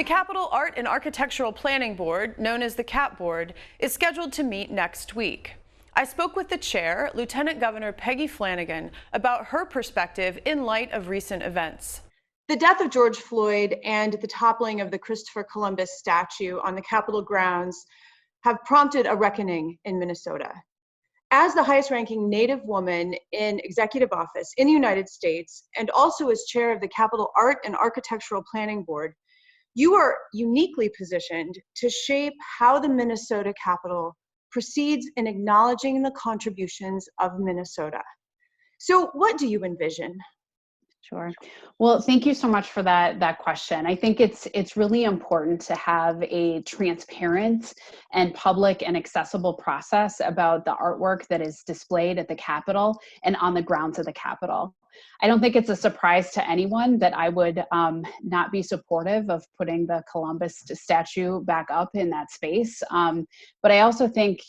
Capital Art and Architectural Planning Board, known as the CAP Board, is scheduled to meet next week. I spoke with the chair, Lieutenant Governor Peggy Flanagan, about her perspective in light of recent events. The death of George Floyd and the toppling of the Christopher Columbus statue on the Capitol grounds have prompted a reckoning in Minnesota. As the highest-ranking Native woman in executive office in the United States, and also as chair of the Capital Art and Architectural Planning Board, you are uniquely positioned to shape how the Minnesota Capitol proceeds in acknowledging the contributions of Minnesota. So what do you envision? Sure. Well, thank you so much for that question. I think it's really important to have a transparent and public and accessible process about the artwork that is displayed at the Capitol and on the grounds of the Capitol. I don't think it's a surprise to anyone that I would not be supportive of putting the Columbus statue back up in that space. But I also think,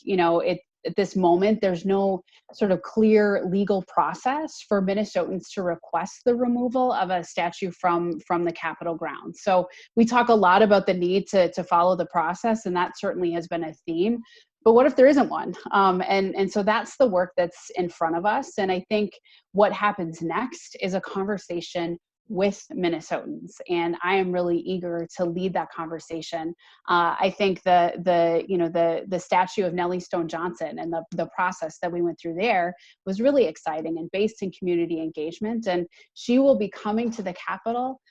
at this moment, there's no sort of clear legal process for Minnesotans to request the removal of a statue from the Capitol grounds. So we talk a lot about the need to follow the process, and that certainly has been a theme. But what if there isn't one? And so that's the work that's in front of us. And I think what happens next is a conversation with Minnesotans, and I am really eager to lead that conversation. I think the statue of Nellie Stone Johnson and the process that we went through there was really exciting and based in community engagement. And she will be coming to the Capitol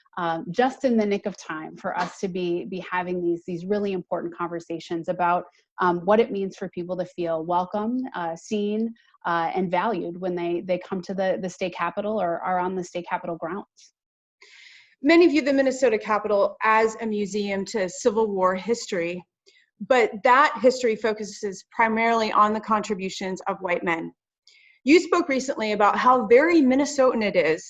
just in the nick of time for us to be having these really important conversations about what it means for people to feel welcome, seen, and valued when they come to the state capitol or are on the state capitol grounds. Many view the Minnesota Capitol as a museum to Civil War history, but that history focuses primarily on the contributions of white men. You spoke recently about how very Minnesotan it is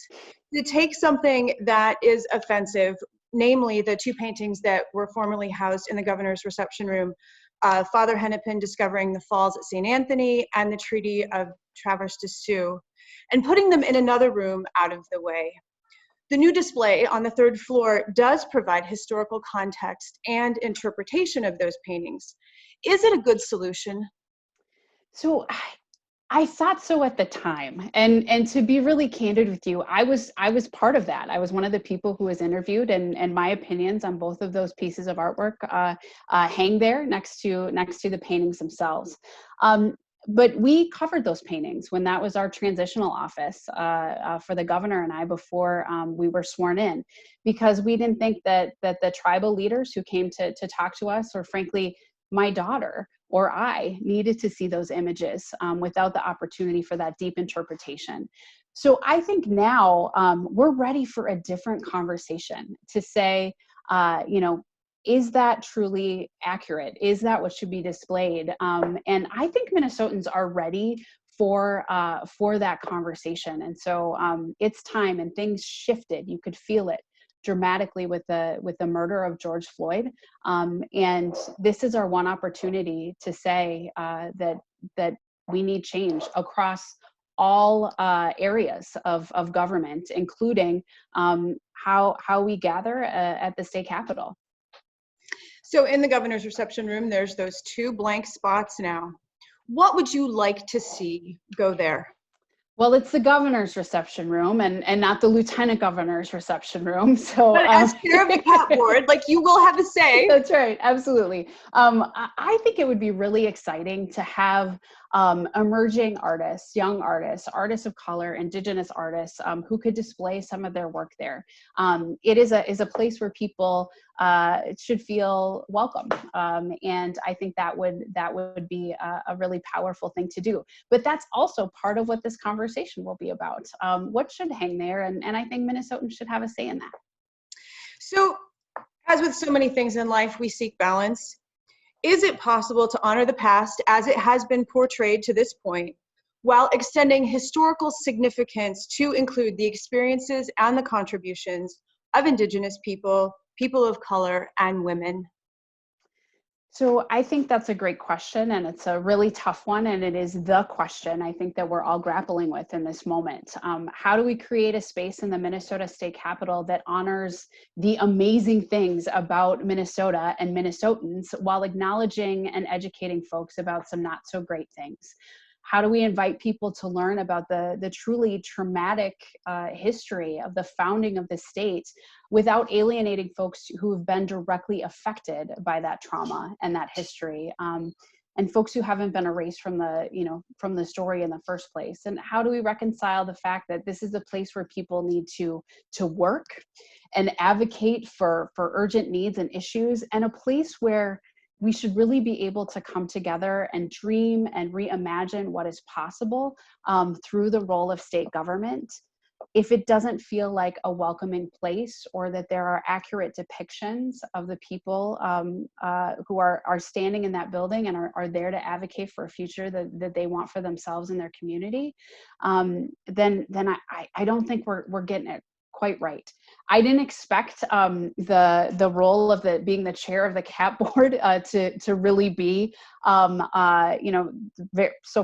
to take something that is offensive, namely the two paintings that were formerly housed in the governor's reception room, Father Hennepin discovering the falls at St. Anthony and the Treaty of Traverse des Sioux, and putting them in another room out of the way. The new display on the third floor does provide historical context and interpretation of those paintings. Is it a good solution? So I thought so at the time. And to be really candid with you, I was part of that. I was one of the people who was interviewed, and my opinions on both of those pieces of artwork hang there next to the paintings themselves. But we covered those paintings when that was our transitional office for the governor and I before we were sworn in, because we didn't think that the tribal leaders who came to talk to us, or frankly, my daughter or I, needed to see those images without the opportunity for that deep interpretation. So I think now we're ready for a different conversation to say, is that truly accurate? Is that what should be displayed? And I think Minnesotans are ready for that conversation. And so it's time, and things shifted. You could feel it dramatically with the murder of George Floyd. And this is our one opportunity to say that we need change across all areas of government, including how we gather at the state capitol. So in the governor's reception room, there's those two blank spots now. What would you like to see go there? Well, it's the governor's reception room and not the lieutenant governor's reception room. So, but as chair of the CAP board, you will have a say. That's right, absolutely. I think it would be really exciting to have emerging artists, young artists, artists of color, indigenous artists who could display some of their work there. It is a place where people should feel welcome, and I think that would be a really powerful thing to do. But that's also part of what this conversation will be about. What should hang there, and I think Minnesotans should have a say in that. So, as with so many things in life, we seek balance. Is it possible to honor the past as it has been portrayed to this point, while extending historical significance to include the experiences and the contributions of Indigenous people, people of color, and women? So I think that's a great question, and it's a really tough one, and it is the question I think that we're all grappling with in this moment. How do we create a space in the Minnesota State Capitol that honors the amazing things about Minnesota and Minnesotans while acknowledging and educating folks about some not so great things? How do we invite people to learn about the truly traumatic history of the founding of the state without alienating folks who have been directly affected by that trauma and that history, and folks who haven't been erased from the story in the first place? And how do we reconcile the fact that this is a place where people need to work and advocate for urgent needs and issues, and a place where we should really be able to come together and dream and reimagine what is possible through the role of state government? If it doesn't feel like a welcoming place, or that there are accurate depictions of the people who are standing in that building and are there to advocate for a future that they want for themselves and their community, then I don't think we're getting it quite right. I didn't expect the role of being the chair of the CAP board to really be so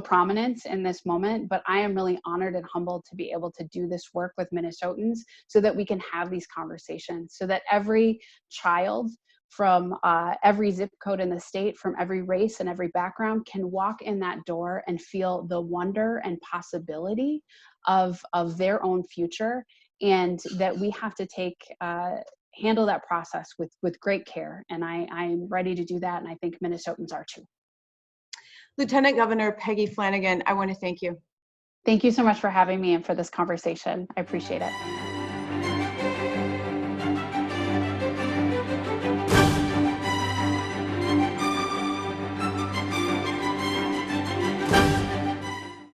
prominent in this moment, but I am really honored and humbled to be able to do this work with Minnesotans so that we can have these conversations, so that every child from every zip code in the state, from every race and every background, can walk in that door and feel the wonder and possibility of their own future, and that we have to handle that process with great care. And I'm ready to do that, and I think Minnesotans are too. Lieutenant Governor Peggy Flanagan, I want to thank you. Thank you so much for having me and for this conversation. I appreciate it.